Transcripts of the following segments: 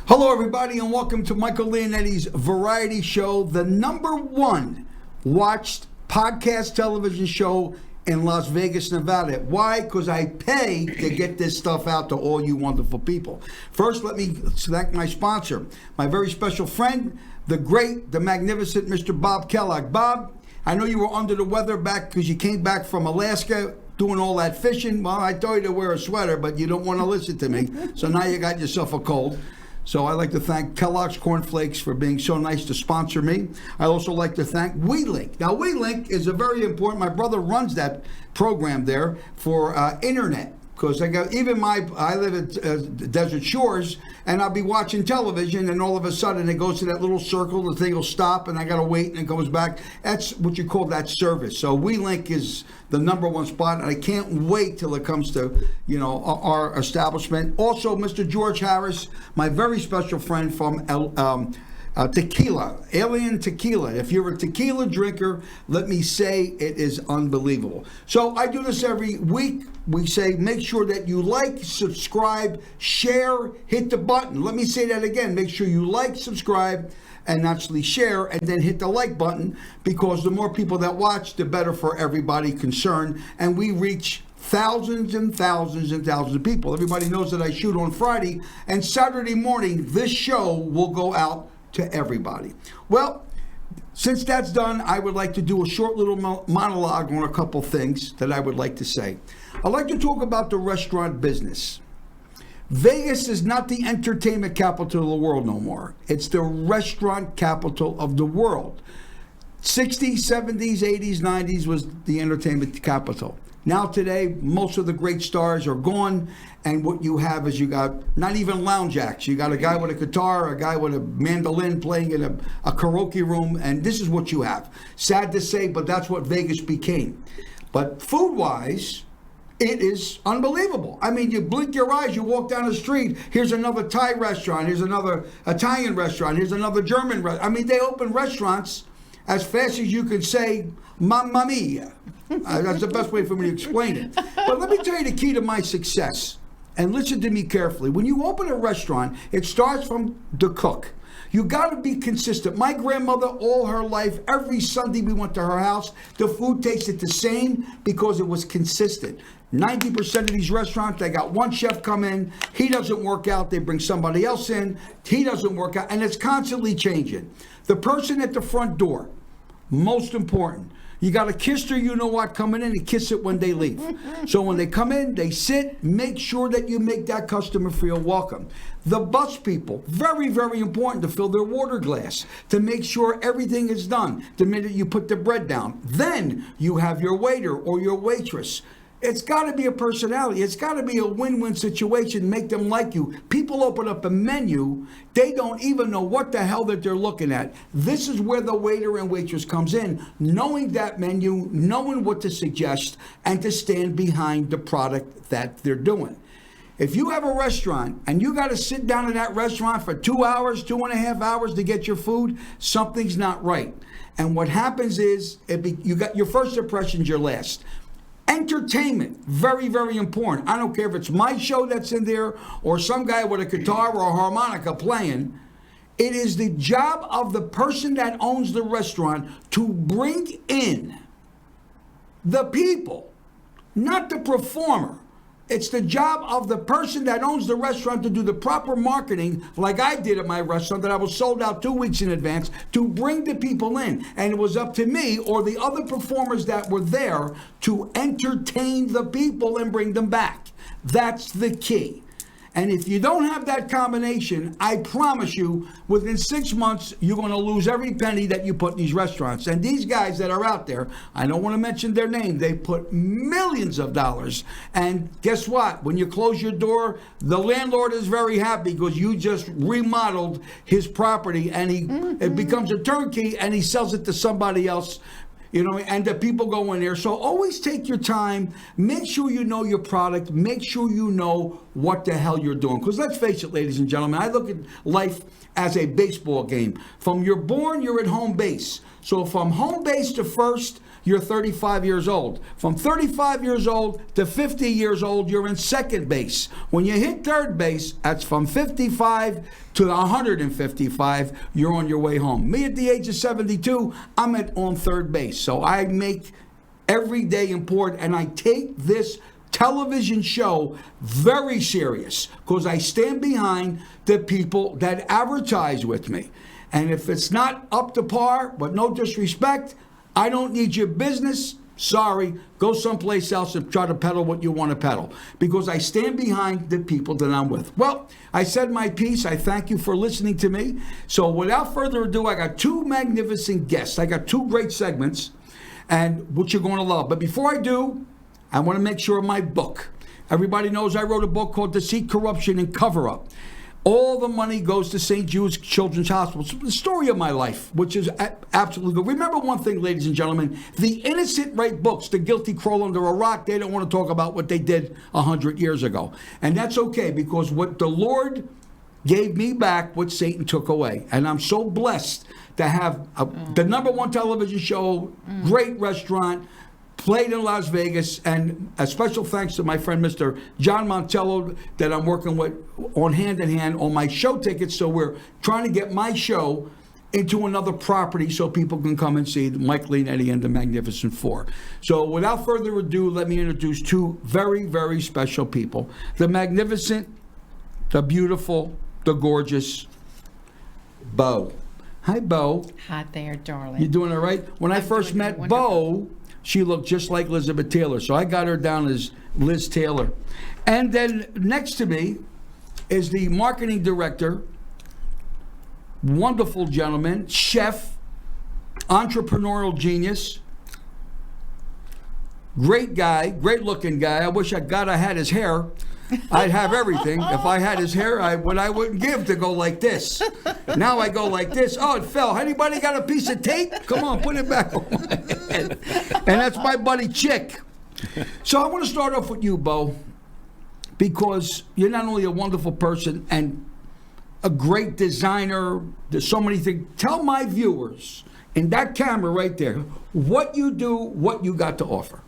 Hello, everybody, and welcome to Michael Leonetti's Variety Show, the #1 watched podcast television show in Las Vegas, Nevada. Why? Because I pay to get this stuff out to all you wonderful people. First, let me thank my sponsor, my very special friend, the great, the magnificent Mr. Bob Kellogg. Bob, I know you were under the weather back because you came back from Alaska doing all that fishing. Well, I told you to wear a sweater, but you don't want to listen to me. So now you got yourself a cold. So I'd like to thank Kellogg's Corn Flakes for being so nice to sponsor me. I also like to thank WeLink. Now, WeLink is a very important, my brother runs that program there for internet. Because I live at Desert Shores, and I'll be watching television, and all of a sudden it goes to that little circle, the thing will stop, and I got to wait, and it comes back. That's what you call that service. So WeLink is the #1 spot, and I can't wait till it comes to, our establishment. Also, Mr. George Harris, my very special friend from tequila, Alien Tequila. If you're a tequila drinker, let me say it is unbelievable. So I do this every week. We say make sure that you like, subscribe, share, hit the button. Let me say that again. Make sure you like, subscribe, and actually share, and then hit the like button, because the more people that watch, the better for everybody concerned. And we reach thousands and thousands and thousands of people. Everybody knows that I shoot on Friday, and Saturday morning, this show will go out to everybody. Well, since that's done, I would like to do a short little monologue on a couple things that I would like to say. I'd like to talk about the restaurant business. Vegas is not the entertainment capital of the world no more. It's the restaurant capital of the world. 60s, 70s, 80s, 90s was the entertainment capital. Now today, most of the great stars are gone, and what you have is you got not even lounge acts. You got a guy with a guitar, a guy with a mandolin playing in a karaoke room, and this is what you have. Sad to say, but that's what Vegas became. But food-wise, it is unbelievable. I mean, you blink your eyes, you walk down the street, here's another Thai restaurant, here's another Italian restaurant, here's another German restaurant. I mean, they open restaurants as fast as you can say, Mamma Mia. That's the best way for me to explain it. But let me tell you the key to my success. And listen to me carefully. When you open a restaurant, it starts from the cook. You got to be consistent. My grandmother, all her life, every Sunday we went to her house, the food tasted the same because it was consistent. 90% of these restaurants, they got one chef come in, he doesn't work out, they bring somebody else in, he doesn't work out, and it's constantly changing. The person at the front door, most important. You got to kiss their you-know-what coming in and kiss it when they leave. So when they come in, they sit, make sure that you make that customer feel welcome. The bus people, very, very important to fill their water glass, to make sure everything is done the minute you put the bread down. Then you have your waiter or your waitress. It's got to be a personality. It's got to be a win-win situation. Make them like you. People open up a menu. They don't even know what the hell that they're looking at. This is where the waiter and waitress comes in, knowing that menu, knowing what to suggest, and to stand behind the product that they're doing. If you have a restaurant and you got to sit down in that restaurant for 2 hours, 2.5 hours to get your food, something's not right. And what happens is you got your first impression's your last. Entertainment, very, very important. I don't care if it's my show that's in there or some guy with a guitar or a harmonica playing. It is the job of the person that owns the restaurant to bring in the people, not the performer. It's the job of the person that owns the restaurant to do the proper marketing, like I did at my restaurant, that I was sold out 2 weeks in advance, to bring the people in. And it was up to me or the other performers that were there to entertain the people and bring them back. That's the key. And if you don't have that combination, I promise you, within 6 months, you're going to lose every penny that you put in these restaurants. And these guys that are out there, I don't want to mention their name, they put millions of dollars. And guess what? When you close your door, the landlord is very happy because you just remodeled his property, and it becomes a turnkey, and he sells it to somebody else. And the people go in there. So always take your time. Make sure you know your product. Make sure you know what the hell you're doing. Because let's face it, ladies and gentlemen, I look at life as a baseball game. From you're born, you're at home base. So from home base to first, you're 35 years old. From 35 years old to 50 years old, you're in second base. When you hit third base, that's from 55 to 155, you're on your way home. Me at the age of 72, I'm on third base. So I make every day important, and I take this television show very serious because I stand behind the people that advertise with me. And if it's not up to par, but no disrespect, I don't need your business. Sorry, go someplace else and try to peddle what you want to peddle, because I stand behind the people that I'm with. Well, I said my piece. I thank you for listening to me. So without further ado, I got two magnificent guests. I got two great segments, and which you're going to love. But before I do, I want to make sure of my book. Everybody knows I wrote a book called Deceit, Corruption, and Cover-Up. All the money goes to St. Jude's Children's Hospital. It's the story of my life, which is absolutely good. Remember one thing, ladies and gentlemen, the innocent write books, the guilty crawl under a rock. They don't want to talk about what they did 100 years ago. And that's okay, because what the Lord gave me back, what Satan took away. And I'm so blessed to have the #1 television show, great restaurant, played in Las Vegas, and a special thanks to my friend Mr. John Montello that I'm working with on hand in hand on my show tickets. So we're trying to get my show into another property so people can come and see Mike Leonetti and the Magnificent Four. So without further ado, let me introduce two very, very special people. The magnificent, the beautiful, the gorgeous Bo. Hi, Bo. Hi there, darling. You doing all right? When I first met Bo, she looked just like Elizabeth Taylor, so I got her down as Liz Taylor. And then next to me is the marketing director, wonderful gentleman, chef, entrepreneurial genius, great guy, great looking guy. I wish I had his hair. I'd have everything. If I had his hair, I wouldn't give to go like this. Now I go like this. Oh, it fell. Anybody got a piece of tape? Come on, put it back on my head. And that's my buddy Chick. So I want to start off with you, Bo, because you're not only a wonderful person and a great designer. There's so many things. Tell my viewers in that camera right there what you do, what you got to offer.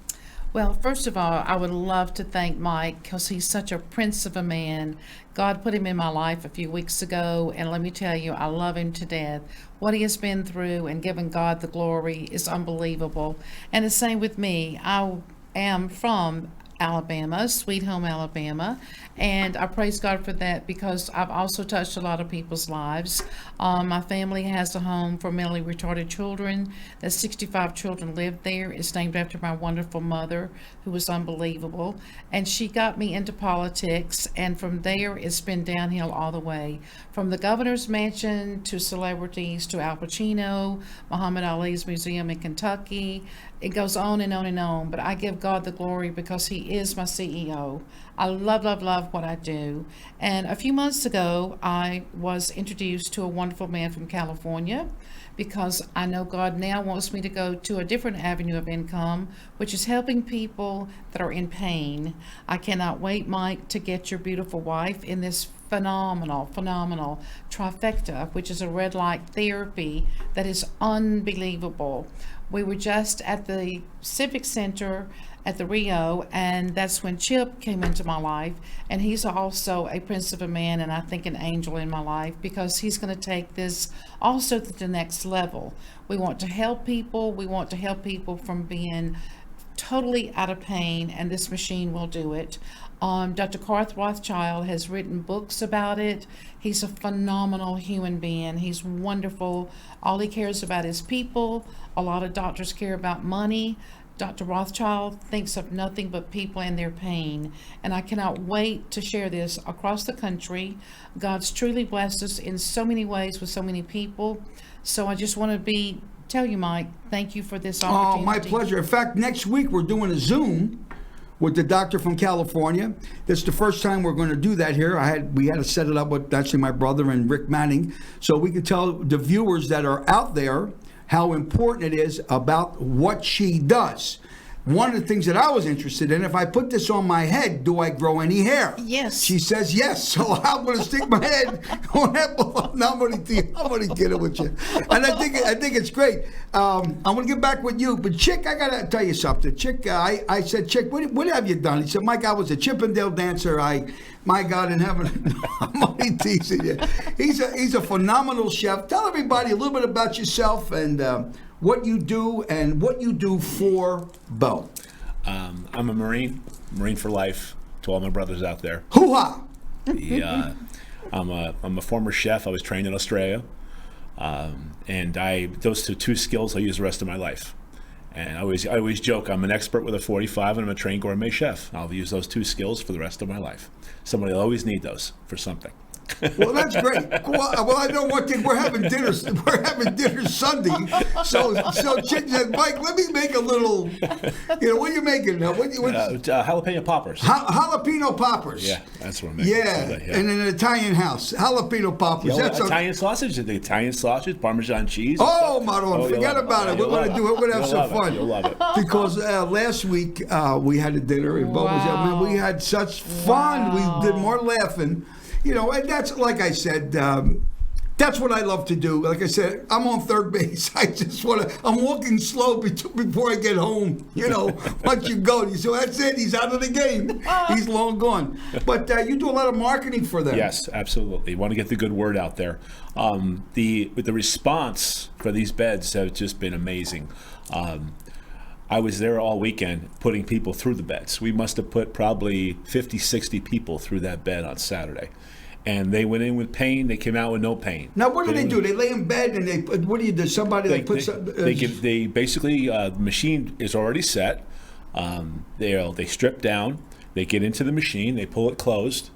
Well, first of all, I would love to thank Mike because he's such a prince of a man. God put him in my life a few weeks ago, and let me tell you, I love him to death. What he has been through and giving God the glory is unbelievable. And the same with me. I am from Alabama, Sweet Home, Alabama, and I praise God for that because I've also touched a lot of people's lives. My family has a home for mentally retarded children. There's 65 children live there. It's named after my wonderful mother, who was unbelievable, and she got me into politics, and from there it's been downhill all the way, from the governor's mansion to celebrities to Al Pacino, Muhammad Ali's museum in Kentucky. It goes on and on and on, but I give God the glory because he is my CEO. I love, love, love what I do. And a few months ago, I was introduced to a wonderful man from California because I know God now wants me to go to a different avenue of income, which is helping people that are in pain. I cannot wait, Mike, to get your beautiful wife in this phenomenal trifecta, which is a red light therapy that is unbelievable. We were just at the Civic Center at the Rio, and that's when Chip came into my life, and he's also a prince of a man, and I think an angel in my life, because he's going to take this also to the next level. We want to help people. We want to help people from being totally out of pain, and this machine will do it. Dr. Garth Rothschild has written books about it. He's a phenomenal human being. He's wonderful. All he cares about is people. A lot of doctors care about money. Dr. Rothschild thinks of nothing but people and their pain. And I cannot wait to share this across the country. God's truly blessed us in so many ways with so many people. So I just want to tell you, Mike, thank you for this opportunity. Oh, my pleasure. In fact, next week we're doing a Zoom with the doctor from California. This is the first time we're going to do that here. We had to set it up with actually my brother and Rick Manning, so we can tell the viewers that are out there how important it is about what she does. one of the things that I was interested in, if I put this on my head, do I grow any hair? Yes. She says yes, so I'm going to stick my head on that balloon. I'm going to get it with you, and I think it's great. I'm going to get back with you, but Chick, I got to tell you something. Chick, I said, Chick, what have you done? He said, Mike, I was a Chippendale dancer. My God in heaven, I'm only teasing you. He's a phenomenal chef. Tell everybody a little bit about yourself and what you do and what you do for Bo. I'm a Marine for life. To all my brothers out there. Hoo-ha! I'm a former chef. I was trained in Australia, and those two skills I use the rest of my life. And I always joke I'm an expert with a 45 and I'm a trained gourmet chef. I'll use those two skills for the rest of my life. Somebody will always need those for something. Well, that's great. Well, I know one thing. We're having dinner. We're having dinner Sunday. So Chick said, Mike, let me make a little. What are you making now? Jalapeno poppers. Jalapeno poppers. Yeah, that's what I'm making. Yeah, in an Italian house, jalapeno poppers. That's Italian sausage. The Italian sausage, Parmesan cheese. Oh, Maron, forget about it. We're going to do it. We're going to have some fun. You'll love it. Because last week we had a dinner and Bo was there. Man, we had such fun. We did more laughing. And that's, like I said, that's what I love to do. Like I said, I'm on third base. I'm walking slow before I get home. Once you go, you say, well, that's it. He's out of the game. He's long gone. But you do a lot of marketing for them. Yes, absolutely. You want to get the good word out there. The response for these beds have just been amazing. I was there all weekend putting people through the beds. We must have put probably 50, 60 people through that bed on Saturday. And they went in with pain. They came out with no pain. Now, what do they do? They lay in bed and what do you do? Somebody They basically, the machine is already set. They strip down. They get into the machine. They pull it closed.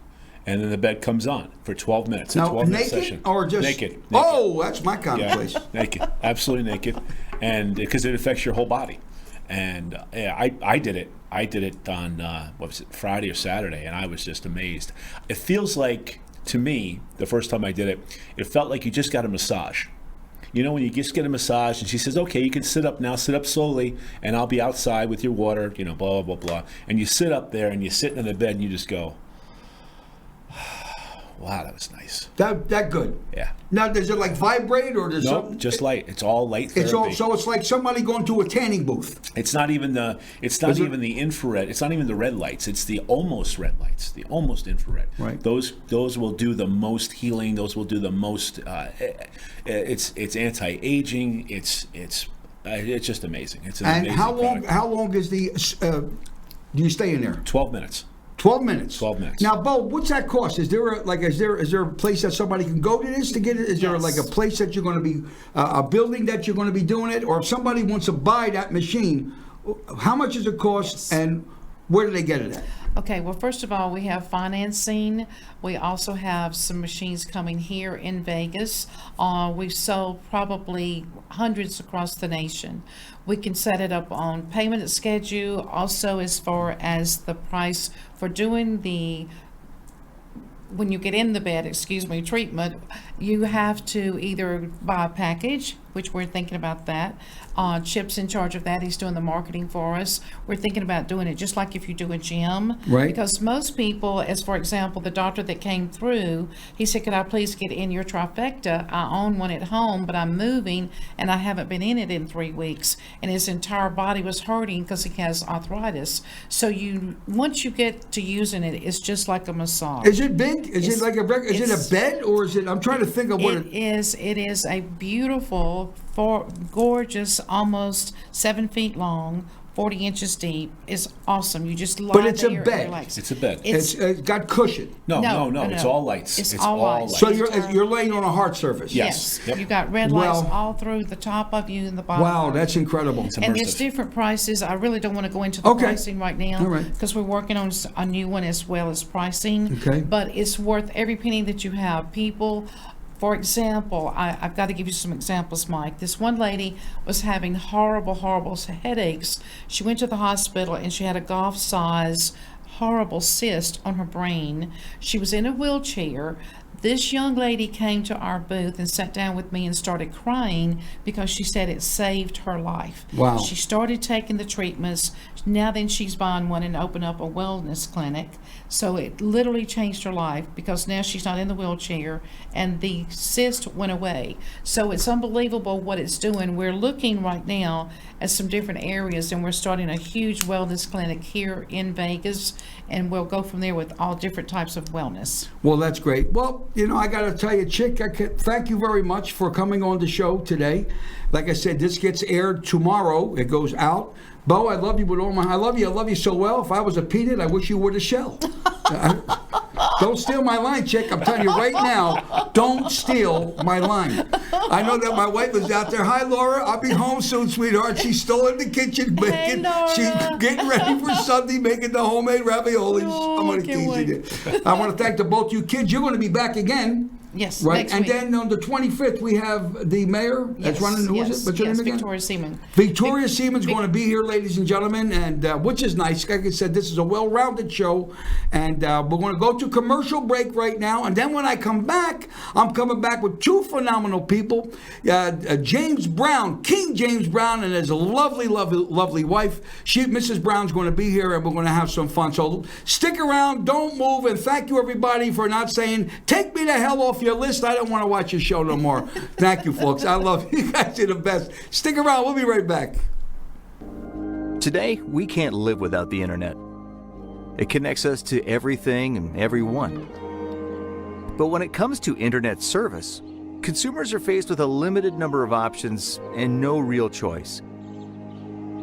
And then the bed comes on for 12 minutes. Now, 12-minute naked session. or just naked? Oh, that's my kind of place. Naked, absolutely naked, and because it affects your whole body. And I did it. I did it on Friday or Saturday, and I was just amazed. It feels like, to me, the first time I did it, it felt like you just got a massage. When you just get a massage, and she says, "Okay, you can sit up now. Sit up slowly, and I'll be outside with your water." Blah blah blah blah. And you sit up there, and you're sitting in the bed, and you just go, "Wow, that was nice." That good. Yeah. Now, does it like vibrate or does something? Just light. It's all light therapy. So it's like somebody going to a tanning booth. It's not even the infrared. It's not even the red lights. It's the almost red lights. The almost infrared. Right. Those will do the most healing. Those will do the most. It's anti-aging. It's just amazing. It's an amazing product. How long is do you stay in there? 12 minutes. 12 minutes. 12 minutes. Now, Bo, what's that cost? Is there a place that somebody can go to this to get it? Is there like a place that you're going to be a building that you're going to be doing it, or if somebody wants to buy that machine, how much does it cost, and where do they get it at? Okay, well, first of all, we have financing. We also have some machines coming here in Vegas. We've sold probably hundreds across the nation. We can set it up on payment schedule. Also, as far as the price for doing when you get in the bed, treatment, you have to either buy a package, which we're thinking about that. Chip's in charge of that. He's doing the marketing for us. We're thinking about doing it just like if you do a gym. Right. Because most people, as for example, the doctor that came through, he said, could I please get in your trifecta? I own one at home, but I'm moving and I haven't been in it in 3 weeks. And his entire body was hurting because he has arthritis. So once you get to using it, it's just like a massage. Is it big? Is it like is it a bed, or is it? I'm trying to think of what it is. It is a beautiful, gorgeous, almost 7 feet long, 40 inches deep. It's awesome. You just lie But it's a there bed. and relax. It's a bed. It's got cushion. No. It's all lights. It's all lights. So you're laying on a hard surface. Yes. Yep. You got red lights all through the top of you and the bottom. Wow, that's incredible. And there's different prices. I really don't want to go into the pricing right now because we're working on a new one as well as pricing. Okay. But it's worth every penny that you have. People, for example, I've got to give you some examples, Mike. This one lady was having horrible headaches. She went to the hospital and she had a golf-size horrible cyst on her brain. She was in a wheelchair. This young lady came to our booth and sat down with me and started crying because she said it saved her life. Wow. She started taking the treatments. Now then she's buying one and opened up a wellness clinic. So it literally changed her life because now she's not in the wheelchair and the cyst went away. So it's unbelievable what it's doing. We're looking right now at some different areas and we're starting a huge wellness clinic here in Vegas, and we'll go from there with all different types of wellness. Well, that's great. Well, I got to tell you, Chick, thank you very much for coming on the show today. Like I said, this gets aired tomorrow. It goes out. Bo, I love you with all my... I love you so well. If I was a peanut, I wish you were the shell. Don't steal my line, Chick. I'm telling you right now, don't steal my line. I know that my wife is out there. Hi, Laura. I'll be home soon, sweetheart. She's still in the kitchen making. She's getting ready for Sunday, making the homemade raviolis. Oh, I'm going to tease you. I want to thank both you kids. You're going to be back again. Yes, right. next And week. Then on the 25th, we have the mayor that's running. Who is it? What's her name again? Victoria Seaman. Victoria Seaman's going to be here, ladies and gentlemen, and which is nice. Like I said, this is a well-rounded show, and we're going to go to commercial break right now. And then when I come back, I'm coming back with two phenomenal people, James Brown, King James Brown, and his lovely, lovely, lovely wife. Mrs. Brown's going to be here, and we're going to have some fun. So stick around, don't move, and thank you everybody for not saying, "Take me the hell off your list. I don't want to watch your show no more." Thank you, folks. I love you guys. You're the best. Stick around. We'll be right back. Today, we can't live without the internet. It connects us to everything and everyone. But when it comes to internet service, consumers are faced with a limited number of options and no real choice.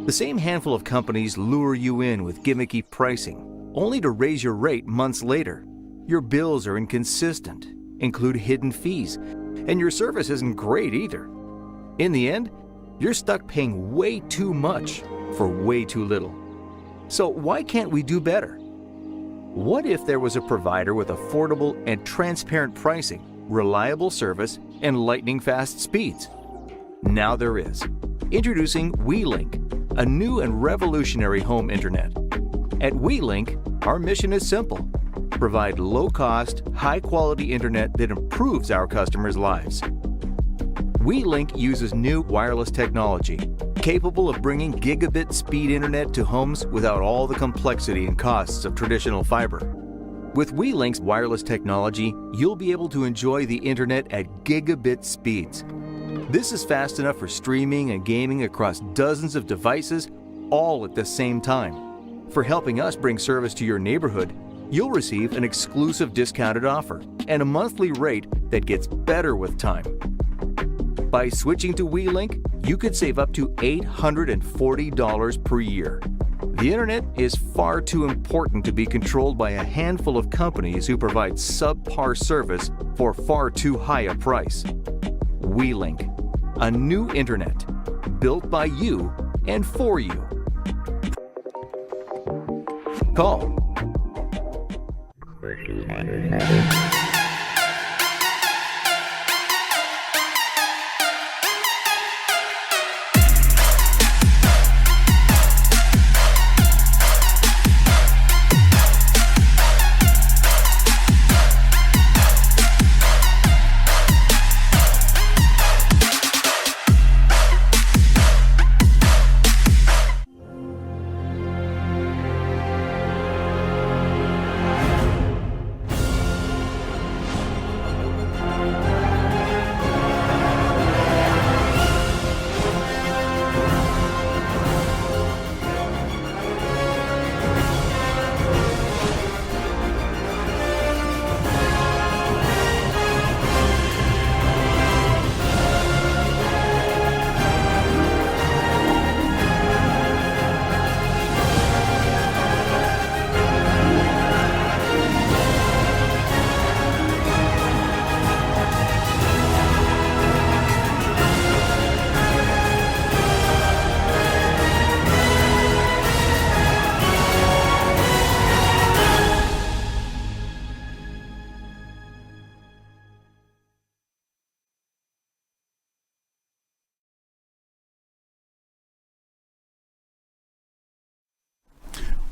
The same handful of companies lure you in with gimmicky pricing, only to raise your rate months later. Your bills are inconsistent, include hidden fees, and your service isn't great either. In the end, you're stuck paying way too much for way too little. So why can't we do better? What if there was a provider with affordable and transparent pricing, reliable service, and lightning-fast speeds? Now there is. Introducing WeLink, a new and revolutionary home internet. At WeLink, our mission is simple: provide low-cost, high-quality internet that improves our customers' lives. WeLink uses new wireless technology, capable of bringing gigabit speed internet to homes without all the complexity and costs of traditional fiber. With WeLink's wireless technology, you'll be able to enjoy the internet at gigabit speeds. This is fast enough for streaming and gaming across dozens of devices, all at the same time. For helping us bring service to your neighborhood, you'll receive an exclusive discounted offer and a monthly rate that gets better with time. By switching to WeLink, you could save up to $840 per year. The internet is far too important to be controlled by a handful of companies who provide subpar service for far too high a price. WeLink, a new internet built by you and for you. Call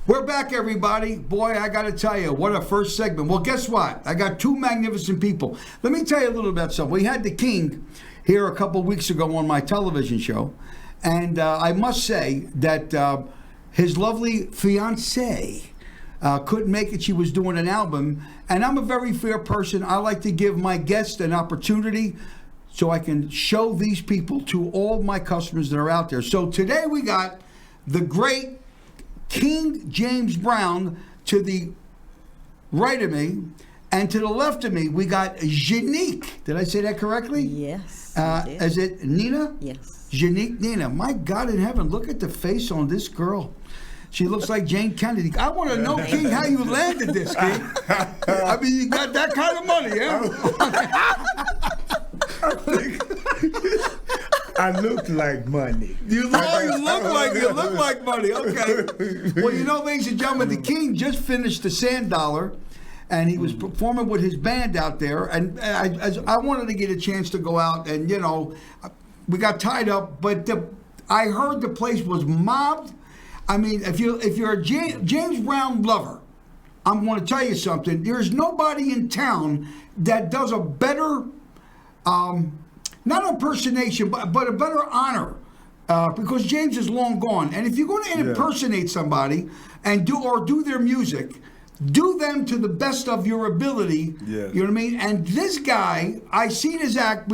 We're back, everybody. Boy, I got to tell you, what a first segment. Well, guess what? I got two magnificent people. Let me tell you a little about something. We had the King here a couple weeks ago on my television show, and I must say that his lovely fiancée couldn't make it. She was doing an album, and I'm a very fair person. I like to give my guests an opportunity so I can show these people to all my customers that are out there. So today we got the great King James Brown to the right of me, and to the left of me, we got Jacnique. Did I say that correctly? Yes. you did. Is it Nina? Yes. Jacnique Nina. My God in heaven, look at the face on this girl. She looks like Jane Kennedy. I want to know, King, how you landed this, King. I mean, you got that kind of money, yeah? I look like money. You look like money. Okay. Well, you know, ladies and gentlemen, the King just finished the Sand Dollar, and he was performing with his band out there. And I wanted to get a chance to go out, and you know, we got tied up. But I heard the place was mobbed. I mean, if you're a James Brown lover, I'm going to tell you something. There's nobody in town that does a better. Not impersonation, but a better honor, because James is long gone. And if you're going to impersonate somebody and do their music, do them to the best of your ability. Yeah. You know what I mean? And this guy, I seen his act.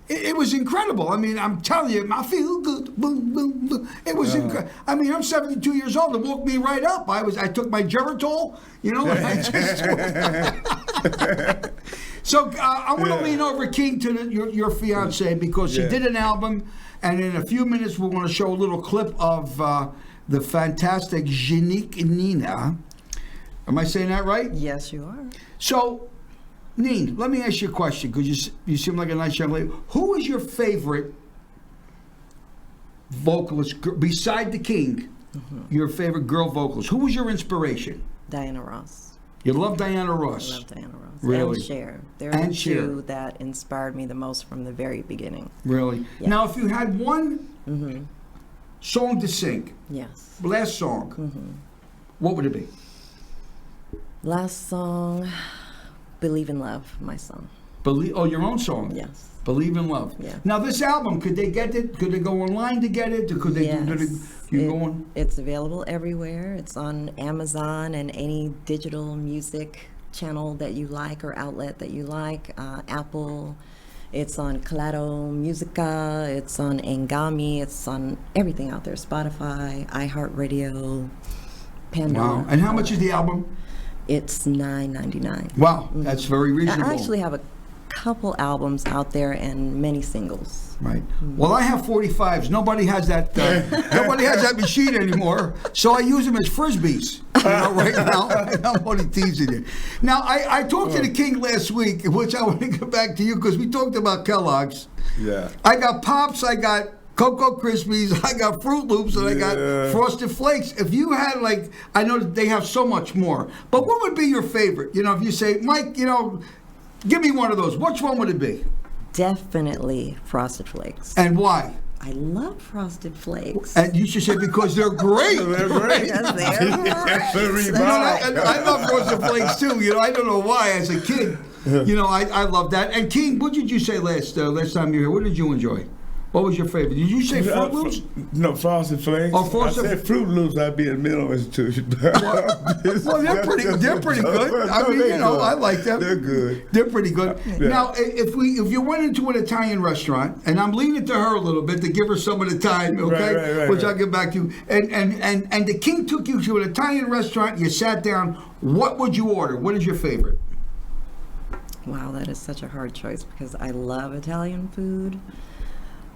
It was incredible. I mean, I'm telling you, I feel good. Boom, boom, boom. It was incredible. I mean, I'm 72 years old. It woke me right up. I took my Geritol, you know, and I just. So I want to lean over, King, to your fiancée, because she did an album, and in a few minutes we're going to show a little clip of the fantastic Jacnique Nina. Am I saying that right? Yes, you are. So, Neen, let me ask you a question, because you seem like a nice young lady. Who is your favorite vocalist, beside the King, your favorite girl vocalist? Who was your inspiration? Diana Ross. You love Diana Ross? I love Diana Ross. Really? And Cher. They're And the Cher. two that inspired me the most from the very beginning. Really? Yes. Now, if you had one song to sing, Yes. last song, what would it be? Last song, Believe in Love, my song. Your own song? Yes. Believe in Love. Yeah. Now, this album, could they get it? Could they go online to get it? Could they go on? It's available everywhere. It's on Amazon and any digital music channel that you like or outlet that you like. Apple. It's on Claro Musica. It's on Engami. It's on everything out there. Spotify, iHeartRadio, Pandora. Wow. And how much is the album? It's $9.99. Wow, that's very reasonable. I actually have a couple albums out there and many singles. Right. Well, I have 45s. Nobody has that. Nobody has that machine anymore. So I use them as frisbees. You know, right now. I'm only teasing you. Now, I talked to the King last week, which I want to get back to you, because we talked about Kellogg's. Yeah. I got Pops. I got Cocoa Krispies. I got Fruit Loops, and I got Frosted Flakes. If you had, like, I know that they have so much more, but what would be your favorite? You know, if you say, Mike, you know, give me one of those. Which one would it be? Definitely Frosted Flakes. And why? I love Frosted Flakes. And you should say because they're great. They're great. Because they're great. You know, I love Frosted Flakes too. You know, I don't know why. As a kid, you know, I love that. And King, what did you say last time you were here? What did you enjoy? What was your favorite? Did you say Fruit Loops? No, Frosted Flakes. Oh, Frosted. I said Fruit Loops. I'd be in the mental institution. Well, they're pretty good. I mean, you know, I like them. They're good. They're pretty good. Yeah. Now, if you went into an Italian restaurant, and I'm leaning to her a little bit to give her some of the time, okay, right, which I'll get back to, and the King took you to an Italian restaurant. You sat down. What would you order? What is your favorite? Wow, that is such a hard choice because I love Italian food.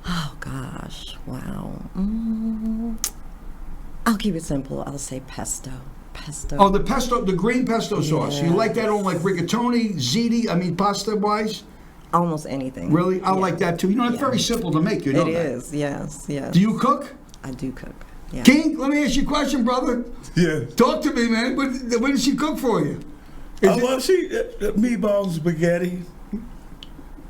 Oh gosh, wow. I'll keep it simple. I'll say pesto. Pesto. Oh, the pesto, the green pesto sauce. You like that on like rigatoni, ziti? I mean, pasta-wise? Almost anything. Really? I like that too. You know, it's very simple to make. You know it that. is. Yes. Do you cook? I do cook. Yeah. King, let me ask you a question, brother. Yeah. Talk to me, man. What does she cook for you? Well, she meatballs and spaghetti.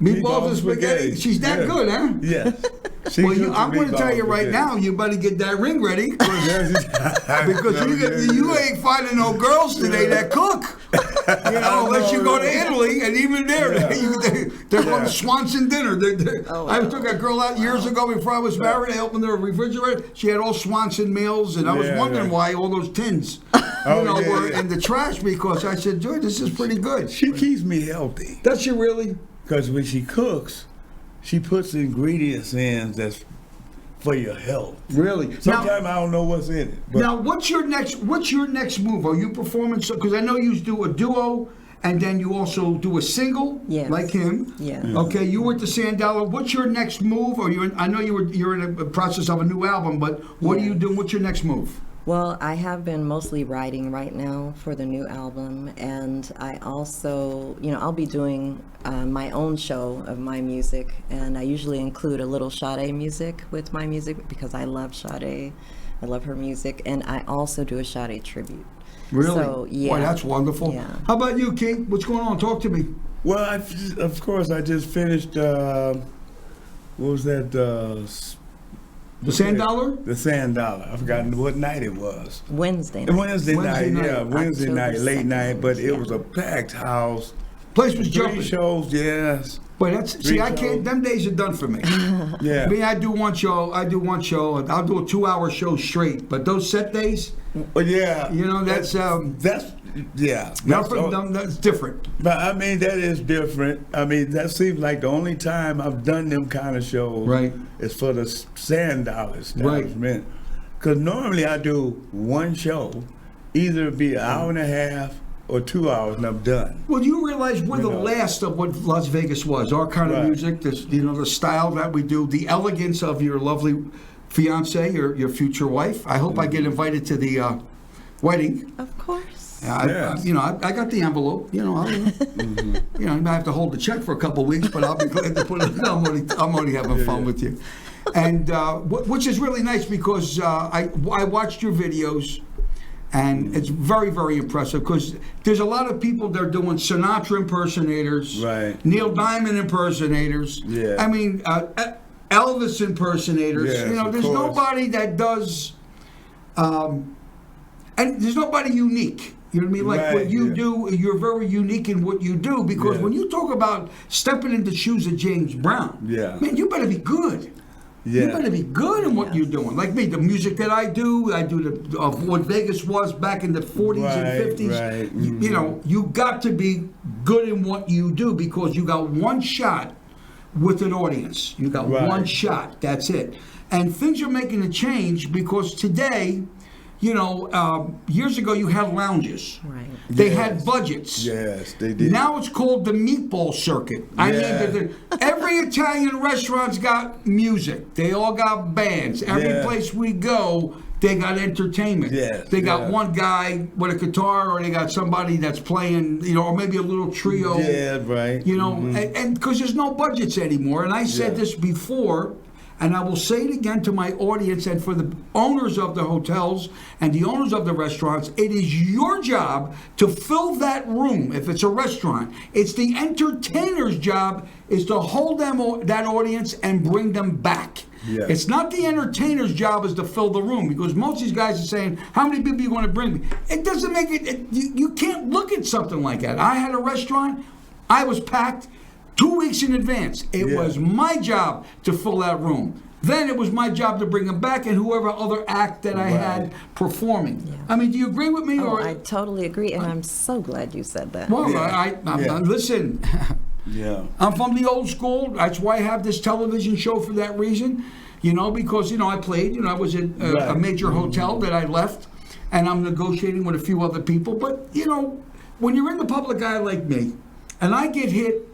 Meatballs and spaghetti. She's that good, huh? Yes. She Well, cooks I'm going to tell you meatballs right for now, you better get that ring ready because No, you ain't finding no girls today that cook. Unless you go to Italy, and even there, they're from Swanson dinner. I took a girl out years ago before I was married. I opened the refrigerator. She had all Swanson meals, and I was wondering why all those tins, were in the trash because I said, Joy, this is pretty good. She keeps me healthy. Does she really? Because when she cooks, she puts ingredients in that's for your health. Really? Sometimes I don't know what's in it. But Now, what's your next move? Are you performing? Because I know you do a duo, and then you also do a single, Yes. like him. Yes. Okay, you were at the Sandala. What's your next move? Or I know you're in a process of a new album, but what are you doing? What's your next move? Well, I have been mostly writing right now for the new album, and I also, I'll be doing my own show of my music, and I usually include a little Sade music with my music because I love Sade. I love her music, and I also do a Sade tribute. Really? So, yeah. Boy, that's wonderful. Yeah. How about you, Keith? What's going on? Talk to me. well, of course, I just finished. What was that? The Sandala? The Sandala. I've forgotten what night it was. Wednesday night. Wednesday night, yeah, Wednesday October night, late 2nd, night, but it yeah. was a packed house. Place was 3 jumping. shows, yes. But I can't. shows. Them days are done for me. Yeah. I mean, I do one show. I'll do a 2-hour show straight. But those set days, But yeah. that's yeah. that's different. But I mean, that is different. I mean, that seems like the only time I've done them kind of shows Right. is for the $100 establishment. Because normally I do one show, either be an hour and a half or 2 hours, and I'm done. Well, you realize we're the know. last of what Las Vegas was. Our kind of Right. music, the style that we do, the elegance of your lovely fiance, your future wife. I hope I get invited to the wedding. Of course. Yes. I got the envelope. I might have to hold the check for a couple of weeks, but I'll be glad to put it. No, I'm only having fun with you, and which is really nice because I watched your videos, and it's very, very impressive because there's a lot of people that are doing Sinatra impersonators, Right. Neil Diamond impersonators. Yeah. I mean Elvis impersonators. Yes, of There's course. nobody that does, and there's nobody unique. You know what I mean? Like Right, what you yeah. do, you're very unique in what you do because Yeah. when you talk about stepping into the shoes of James Brown, Yeah. man, you better be good. You Yeah. better be good in what you're doing. Like me, the music that I do of what Vegas was back in the 40s and Right, 50s. right, You got to be good in what you do because you got one shot with an audience. You got Right. one shot. That's it. And things are making a change because today, years ago you had lounges. Right. They Yes. had budgets. Yes, they did. Now it's called the meatball circuit. I Yeah. mean, every Italian restaurant's got music. They all got bands. Every Yeah. place we go, they got entertainment. Yes, They got yeah. one guy with a guitar, or they got somebody that's playing, or maybe a little trio. Yeah, right. And because there's no budgets anymore. And I said Yeah. this before, and I will say it again to my audience and for the owners of the hotels and the owners of the restaurants, it is your job to fill that room if it's a restaurant. It's the entertainer's job is to hold that audience and bring them back. Yeah. It's not the entertainer's job is to fill the room because most of these guys are saying, how many people you want to bring me? It doesn't make it, you can't look at something like that. I had a restaurant, I was packed 2 weeks in advance. It Yeah. was my job to fill that room. Then it was my job to bring them back and whoever other act that I had performing. I mean, do you agree with me? Oh, or I totally agree, and I'm so glad you said that. Well, Yeah. listen, Yeah. I'm from the old school. That's why I have this television show for that reason. Because, I played, I was at a Right. major hotel that I left, and I'm negotiating with a few other people. But, when you're in the public eye like me, and I get hit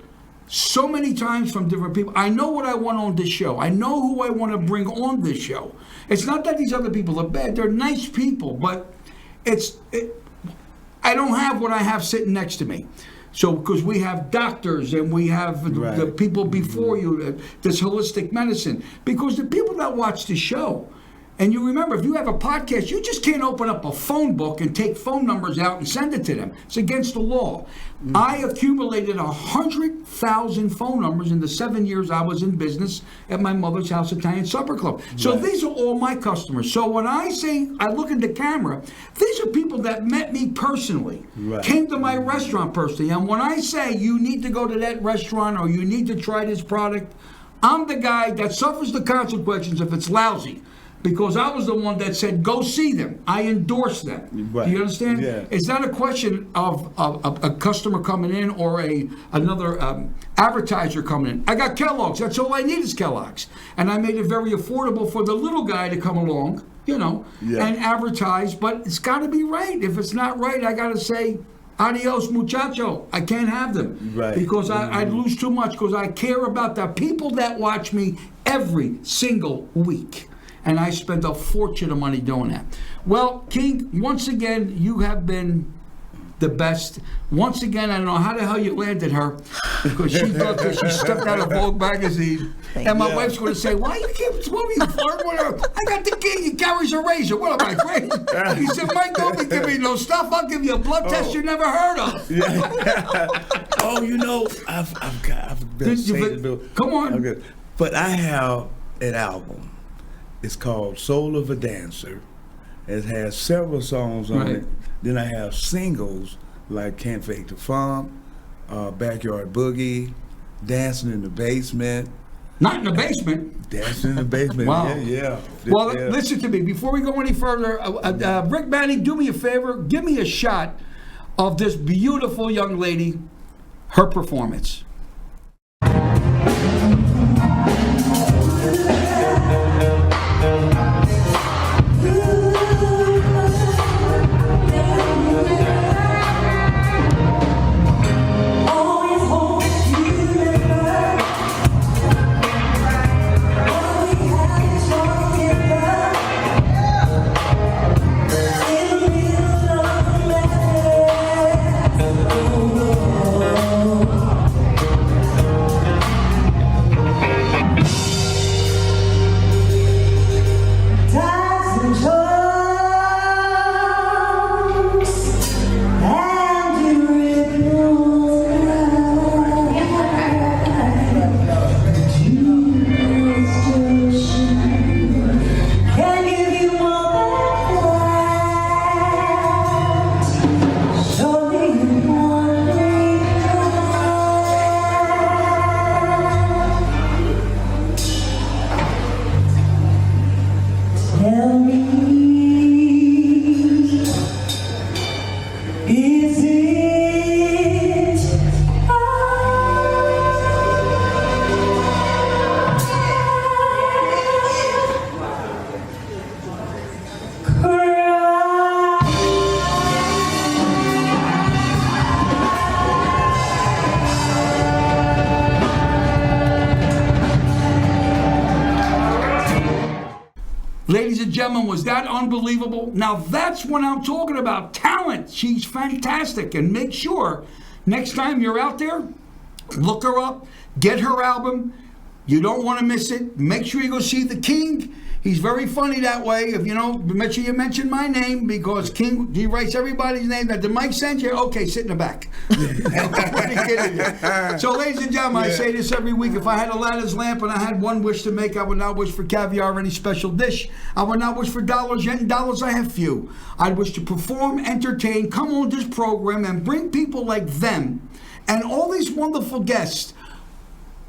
so many times from different people, I know what I want on this show. I know who I want to bring on this show. It's not that these other people are bad. They're nice people, but I don't have what I have sitting next to me. So, because we have doctors and we have the people before you, this holistic medicine. Because the people that watch the show, And you remember, if you have a podcast, you just can't open up a phone book and take phone numbers out and send it to them. It's against the law. I accumulated 100,000 phone numbers in the 7 years I was in business at my mother's house Italian Supper Club. So these are all my customers. So when I say, I look at the camera, these are people that met me personally, came to my restaurant personally. And when I say you need to go to that restaurant or you need to try this product, I'm the guy that suffers the consequences if it's lousy. Because I was the one that said, go see them. I endorse them. Right. Do you understand? Yeah. It's not a question of a customer coming in or another advertiser coming in. I got Kellogg's. That's all I need is Kellogg's. And I made it very affordable for the little guy to come along, and advertise. But it's got to be right. If it's not right, I got to say, adios, muchacho. I can't have them. Right. Because I'd lose too much because I care about the people that watch me every single week. And I spent a fortune of money doing that. Well, King, once again, you have been the best. Once again, I don't know how the hell you landed her, because she thought that she stepped out of Vogue magazine. And my wife's going to say, why you keep flirting with her? I got the king, he carries a razor. What am I, crazy? He said, Mike, don't be giving me no stuff. I'll give you a blood test you never heard of. I've been saying it. Come on. But I have an album. It's called Soul of a Dancer. It has several songs on it. Then I have singles like Can't Fake the Funk, Backyard Boogie, Dancing in the Basement. Not in the basement. Dancing in the Basement. Wow. Yeah. Well, listen to me. Before we go any further, Rick Manning, do me a favor. Give me a shot of this beautiful young lady, her performance. Ladies and gentlemen, was that unbelievable? Now that's what I'm talking about, talent. She's fantastic. And make sure, next time you're out there, look her up, get her album. You don't want to miss it. Make sure you go see the King. He's very funny that way. If make sure you mention my name, because King, he writes everybody's name. Did Mike send you? Okay, sit in the back. So, ladies and gentlemen, I say this every week. If I had a lattice lamp and I had one wish to make, I would not wish for caviar or any special dish. I would not wish for dollars, yet in dollars I have few. I'd wish to perform, entertain, come on this program, and bring people like them and all these wonderful guests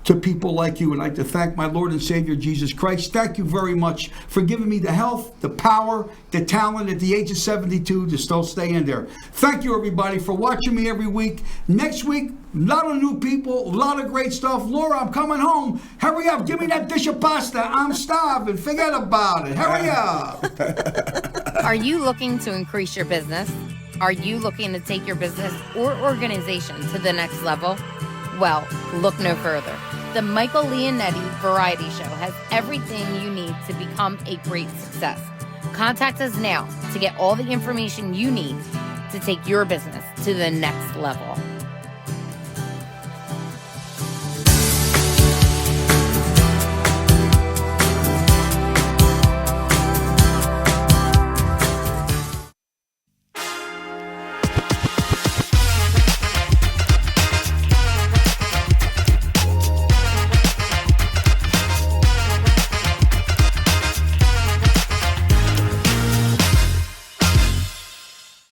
to people like you. And I'd like to thank my Lord and Savior, Jesus Christ. Thank you very much for giving me the health, the power, the talent at the age of 72 to still stay in there. Thank you, everybody, for watching me every week. Next week, a lot of new people, a lot of great stuff. Laura, I'm coming home. Hurry up. Give me that dish of pasta. I'm starving. Forget about it. Hurry up. Are you looking to increase your business? Are you looking to take your business or organization to the next level? Well, look no further. The Michael Leonetti Variety Show has everything you need to become a great success. Contact us now to get all the information you need to take your business to the next level.